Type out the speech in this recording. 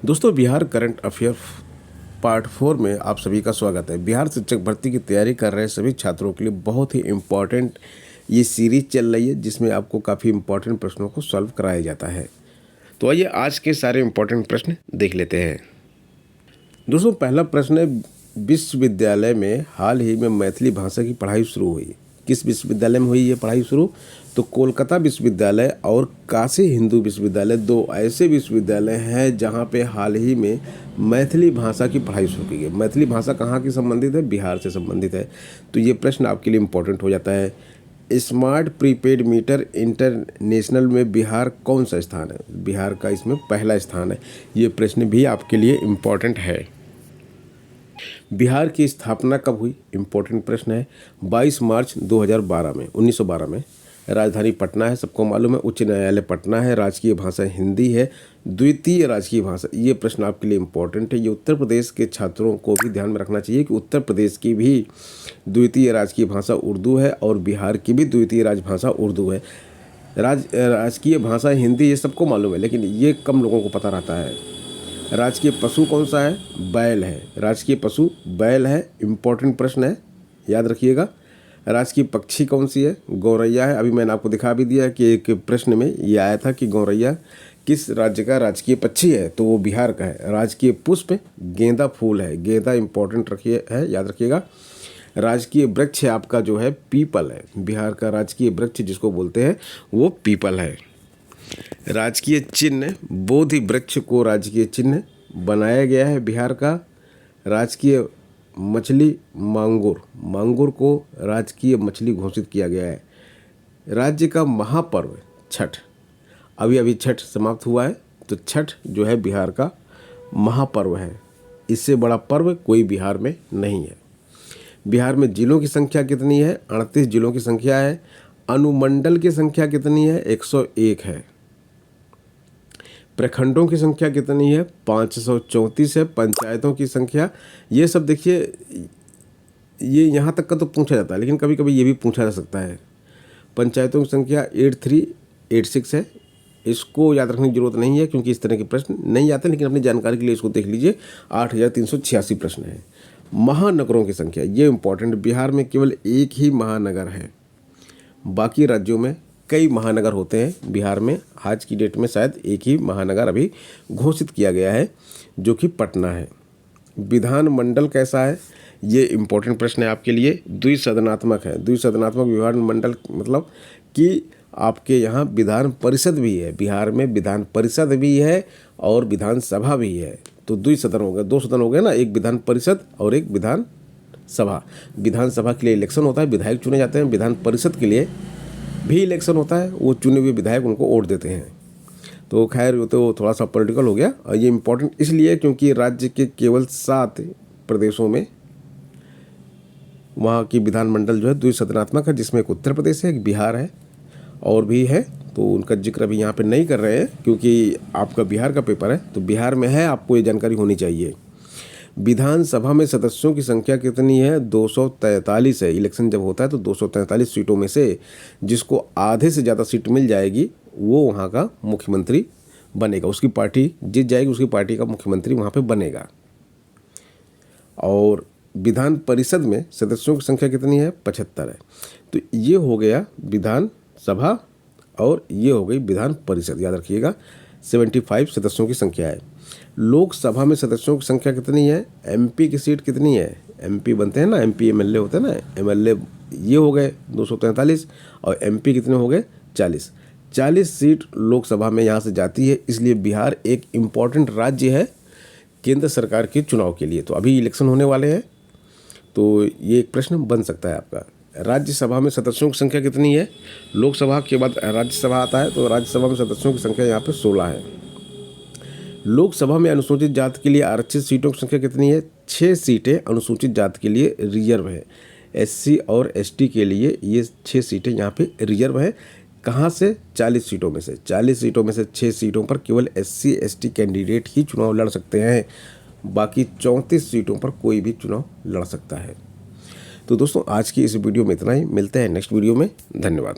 दोस्तों, Bihar current affair part 4 में आप सभी का स्वागत है। बिहार शिक्षक भर्ती की तैयारी कर रहे सभी छात्रों के लिए बहुत ही इम्पॉर्टेंट ये सीरीज चल रही है, जिसमें आपको काफ़ी इम्पॉर्टेंट प्रश्नों को सॉल्व कराया जाता है। तो आइए आज के सारे इम्पॉर्टेंट प्रश्न देख लेते हैं। दोस्तों, पहला प्रश्न है, विश्वविद्यालय में हाल ही में मैथिली भाषा की पढ़ाई शुरू हुई। किस विश्वविद्यालय में हुई ये पढ़ाई शुरू? तो कोलकाता विश्वविद्यालय और काशी हिंदू विश्वविद्यालय दो ऐसे विश्वविद्यालय हैं जहां पे हाल ही में मैथिली भाषा की पढ़ाई शुरू की गई। मैथिली भाषा कहाँ की संबंधित है? बिहार से संबंधित है। तो ये प्रश्न आपके लिए इम्पोर्टेंट हो जाता है। स्मार्ट प्रीपेड मीटर इंटरनेशनल में बिहार कौन सा स्थान है? बिहार का इसमें पहला स्थान है। ये प्रश्न भी आपके लिए इम्पोर्टेंट है। बिहार की स्थापना कब हुई? इम्पोर्टेंट प्रश्न है। 22 मार्च 1912 में। राजधानी पटना है, सबको मालूम है। उच्च न्यायालय पटना है। राजकीय भाषा हिंदी है। द्वितीय राजकीय भाषा, ये प्रश्न आपके लिए इम्पोर्टेंट है। ये उत्तर प्रदेश के छात्रों को भी ध्यान में रखना चाहिए कि उत्तर प्रदेश की भी द्वितीय राजकीय भाषा उर्दू है और बिहार की भी द्वितीय राजभाषा उर्दू है। राजकीय भाषा हिंदी, ये सबको मालूम है, लेकिन ये कम लोगों को पता रहता है। राजकीय पशु कौन सा है? बैल है। राजकीय पशु बैल है। इम्पोर्टेंट प्रश्न है, याद रखिएगा। राजकीय पक्षी कौन सी है? गौरैया है। अभी मैंने आपको दिखा भी दिया कि एक प्रश्न में ये आया था कि गौरैया किस राज्य का राजकीय पक्षी है, तो वो बिहार का है। राजकीय पुष्प गेंदा फूल है। गेंदा इम्पोर्टेंट है, याद रखिएगा। राजकीय वृक्ष आपका जो है पीपल है। बिहार का राजकीय वृक्ष जिसको बोलते हैं वो पीपल है। राजकीय चिन्ह बोधि वृक्ष को राजकीय चिन्ह बनाया गया है बिहार का। राजकीय मछली मांगुर को राजकीय मछली घोषित किया गया है। राज्य का महापर्व छठ, अभी छठ समाप्त हुआ है, तो छठ जो है बिहार का महापर्व है। इससे बड़ा पर्व कोई बिहार में नहीं है। बिहार में जिलों की संख्या कितनी है? 38 जिलों की संख्या है। अनुमंडल की संख्या कितनी है? 101 है। प्रखंडों की संख्या कितनी है? 534 है। पंचायतों की संख्या, ये सब देखिए, ये यहाँ तक का तो पूछा जाता है, लेकिन कभी कभी ये भी पूछा जा सकता है। पंचायतों की संख्या 8386 है। इसको याद रखने की जरूरत नहीं है क्योंकि इस तरह के प्रश्न नहीं आते, लेकिन अपनी जानकारी के लिए इसको देख लीजिए। 8386 प्रश्न है। महानगरों की संख्या, ये इम्पोर्टेंट। बिहार में केवल एक ही महानगर है, बाकी राज्यों में कई महानगर होते हैं। बिहार में आज की डेट में शायद एक ही महानगर अभी घोषित किया गया है, जो कि पटना है। विधानमंडल कैसा है? ये इम्पोर्टेंट प्रश्न है आपके लिए। द्विसदनात्मक है। द्विसदनात्मक विधानमंडल मतलब कि आपके यहाँ विधान परिषद भी है। बिहार में विधान परिषद भी है और विधानसभा भी है। तो द्विसदन हो गए, 2 सदन हो गए ना, एक विधान परिषद और एक विधान सभा। विधानसभा के लिए इलेक्शन होता है, विधायक चुने जाते हैं। विधान परिषद के लिए भी इलेक्शन होता है, वो चुने हुए विधायक उनको वोट देते हैं। तो खैर, तो थोड़ा सा पॉलिटिकल हो गया। और ये इम्पोर्टेंट इसलिए क्योंकि राज्य के केवल 7 प्रदेशों में वहाँ की विधानमंडल जो है द्विसदनात्मक है, जिसमें एक उत्तर प्रदेश है, एक बिहार है और भी है। तो उनका जिक्र अभी यहाँ पे नहीं कर रहे हैं क्योंकि आपका बिहार का पेपर है, तो बिहार में है, आपको ये जानकारी होनी चाहिए। विधानसभा में सदस्यों की संख्या कितनी है? 243 है। इलेक्शन जब होता है तो 243 सीटों में से जिसको आधे से ज़्यादा सीट मिल जाएगी वो वहाँ का मुख्यमंत्री बनेगा। उसकी पार्टी जीत जाएगी, उसकी पार्टी का मुख्यमंत्री वहाँ पे बनेगा। और विधान परिषद में सदस्यों की संख्या कितनी है? 75 है। तो ये हो गया विधानसभा और ये हो गई विधान परिषद, याद रखिएगा। 75 सदस्यों की संख्या है। लोकसभा में सदस्यों की संख्या कितनी है? एमपी की सीट कितनी है? एमपी बनते हैं ना, एमपी एमएलए होते हैं ना, एमएलए ये हो गए 243 और एमपी कितने हो गए? 40 सीट लोकसभा में यहाँ से जाती है। इसलिए बिहार एक इम्पॉर्टेंट राज्य है केंद्र सरकार के चुनाव के लिए। तो अभी इलेक्शन होने वाले हैं, तो ये एक प्रश्न बन सकता है आपका। राज्यसभा में सदस्यों की संख्या कितनी है? लोकसभा के बाद राज्यसभा आता है, तो राज्यसभा में सदस्यों की संख्या यहाँ पे 16 है। लोकसभा में अनुसूचित जाति के लिए आरक्षित सीटों की संख्या कितनी है? 6 सीटें अनुसूचित जाति के लिए रिजर्व है। एससी और एसटी के लिए ये 6 सीटें यहाँ पे रिजर्व है। कहाँ से? 40 सीटों में से। 40 सीटों में से 6 सीटों पर केवल एससी एसटी कैंडिडेट ही चुनाव लड़ सकते हैं। बाकी 34 सीटों पर कोई भी चुनाव लड़ सकता है। तो दोस्तों, आज की इस वीडियो में इतना ही। मिलते हैं नेक्स्ट वीडियो में। धन्यवाद।